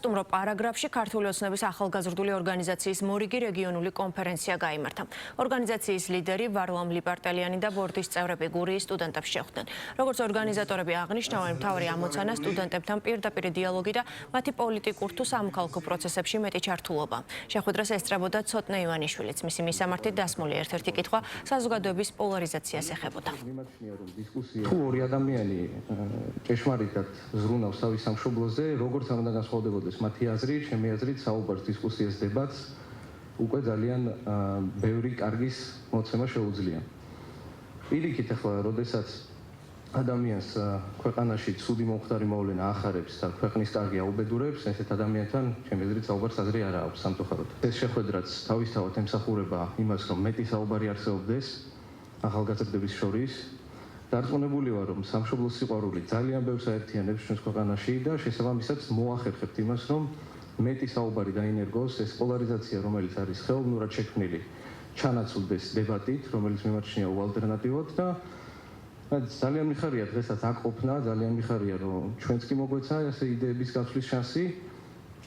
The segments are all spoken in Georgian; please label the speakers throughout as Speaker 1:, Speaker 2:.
Speaker 1: სასტუმრო პარაგრაფში ქართული ოცნების ახალგაზრდული ორგანიზაციის მორიგი რეგიონული კონფერენცია გაიმართა. ორგანიზაციის ლიდერი ვარლამ ლიპარტელიანი და ბორდის წევრები გურიის სტუდენტებს შეხვდნენ. როგორც ორგანიზატორები აღნიშნავენ, მთავარი ამოცანა სტუდენტებთან პირდაპირ დიალოგი და მათი პოლიტიკურ თუ სამოქალაქო პროცესებში მეტი ჩართულობა. შეხვედრას ესწრებოდა ცოტნე ივანიშვილიც. მისი მისამართით დასმული ერთ-ერთი კითხვა საზოგადოების პოლარიზაციას ეხებოდა.
Speaker 2: თუ ორი ადამიანი ჭეშმარიტად ზრუნავს თავის სამშობლოზე, როგორც არ უნდა განსხვავდებოდეს მათი აზრი, ჩემი აზრით, საუბარს, დისკუსიას, დებატს უკვე ძალიან ბევრი კარგის მოცემა შეუძლია. პირიქით ახლა, როდესაც ადამიანს ქვეყანაში ცუდი მომხდარი მოვლენა ახარებს და ქვეყნის კარგი აუბედურებს, ესეთ ადამიანთან, ჩემი აზრით, საუბარს აზრი არ აქვს სამწუხაროდ. ეს შეხვედრაც თავისთავად ემსახურება იმას, რომ მეტი საუბარი არსებობდეს ახალგაზრდების შორის. დარწმუნებული ვარ, რომ სამშობლოს სიყვარული ძალიან ბევრს აერთიანებს ჩვენს ქვეყანაში და შესაბამისად მოახერხებთ იმას, რომ მეტი საუბარი დაინერგოს, ეს პოლარიზაცია, რომელიც არის ხელოვნურად შექმნილი, ჩანაცვლდეს დებატით, რომელიც მიმაჩნია უალტერნატივოდ და ძალიან მიხარია დღესაც აქ ყოფნა, ძალიან მიხარია, რომ ჩვენც კი მოგვეცა ესე იდეების გაცვლის შანსი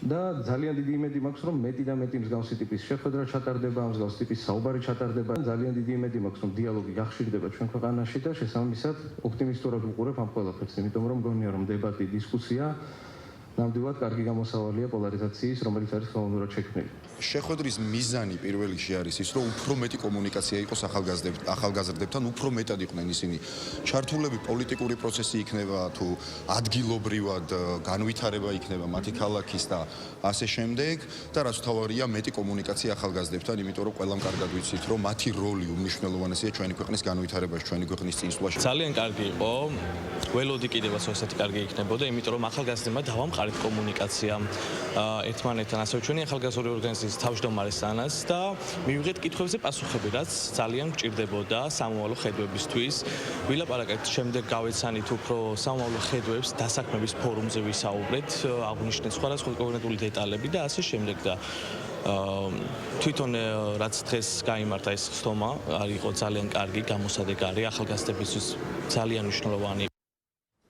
Speaker 2: და ძალიან დიდი იმედი მაქვს, რომ მეტი და მეტი მსგავსი ტიპის შეხვედრა ჩატარდება, მსგავსი ტიპის საუბარი ჩატარდება. ძალიან დიდი იმედი მაქვს, რომ დიალოგი გახშირდება ჩვენ ქვეყანაში და შესაბამისად ოპტიმისტურად ვუყურებ ამ ყველაფერს, იმიტომ რომ მგონია, რომ დებატი, დისკუსია ნამდვილად კარგი გამოსავალია პოლარიზაციის, რომელიც არის ხელოვნურად შექმნილი.
Speaker 3: შეხვედრის მიზანი პირველ რიგში არის ის, რომ უფრო მეტი კომუნიკაცია იყოს ახალგაზრდებთან, უფრო მეტად იყვნენ ისინი ჩართულები, პოლიტიკური პროცესი იქნება თუ ადგილობრივად განვითარება იქნება მათი ქალაქის და ასე შემდეგ და რაც თავარია მეტი კომუნიკაცია ახალგაზრდებთან, იმიტომ რომ ყველამ კარგად ვიცით, რომ მათი როლი უმნიშვნელოვანესია ჩვენი ქვეყნის განვითარებაში, ჩვენი ქვეყნის წინსვლაში.
Speaker 4: ძალიან კარგი იყო. ველოდი კიდევაც ესეთი კარგი იქნებოდა, იმიტომ რომ ახალგაზრდებმა დავამყარეთ კომუნიკაცია ერთმანეთთან, ასევე ჩვენი ახალგაზრდული ორგანიზაციის თავმჯდომარის ანას და მივიღეთ კითხვებზე პასუხები, რაც ძალიან გჭირდებოდა სამოვალო ხედვებისთვის. ვილაპარაკეთ, შემდეგ გავეცანით უფრო სამოვალო ხედვებს დასაქმების ფორუმზე ვისაუბრეთ, აღვნიშნეთ სხვადასხვა კონკრეტული დეტალები და ასე შემდეგ და თვითონ რაც დღეს გაიმართა ეს ხტომა, იყო ძალიან კარგი, გამოსადეგარი ახალგაზრდებისთვის ძალიან მნიშვნელოვანი.